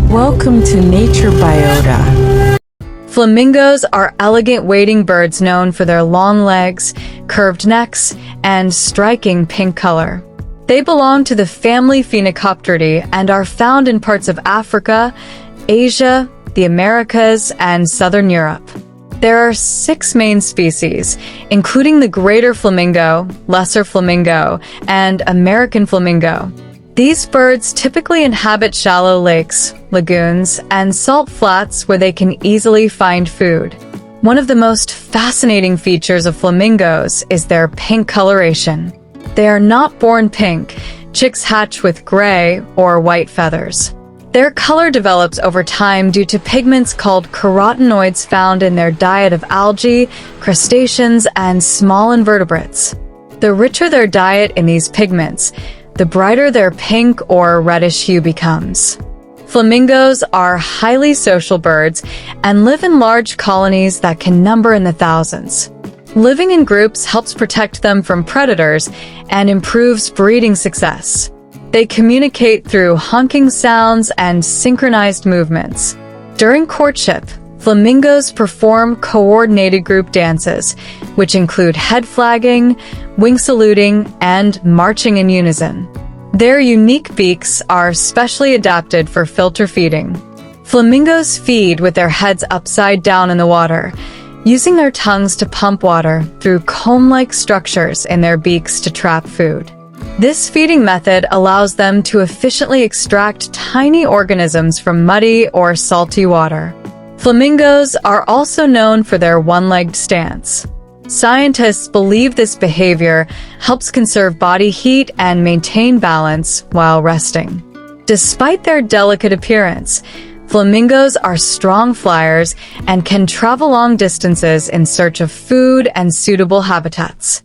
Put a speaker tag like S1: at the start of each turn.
S1: Welcome to Nature Biota.
S2: Flamingos are elegant wading birds known for their long legs, curved necks, and striking pink color. They belong to the family Phoenicopteridae and are found in parts of Africa, Asia, the Americas, and southern Europe. There are 6 main species, including the greater flamingo, lesser flamingo, and American flamingo. These birds typically inhabit shallow lakes, lagoons, and salt flats where they can easily find food. One of the most fascinating features of flamingos is their pink coloration. They are not born pink. Chicks hatch with gray or white feathers. Their color develops over time due to pigments called carotenoids found in their diet of algae, crustaceans, and small invertebrates. The richer their diet in these pigments, the brighter their pink or reddish hue becomes. Flamingos are highly social birds and live in large colonies that can number in the thousands. Living in groups helps protect them from predators and improves breeding success. They communicate through honking sounds and synchronized movements. During courtship, flamingos perform coordinated group dances, which include head flagging, wing saluting, and marching in unison. Their unique beaks are specially adapted for filter feeding. Flamingos feed with their heads upside down in the water, using their tongues to pump water through comb-like structures in their beaks to trap food. This feeding method allows them to efficiently extract tiny organisms from muddy or salty water. Flamingos are also known for their one-legged stance. Scientists believe this behavior helps conserve body heat and maintain balance while resting. Despite their delicate appearance, flamingos are strong flyers and can travel long distances in search of food and suitable habitats.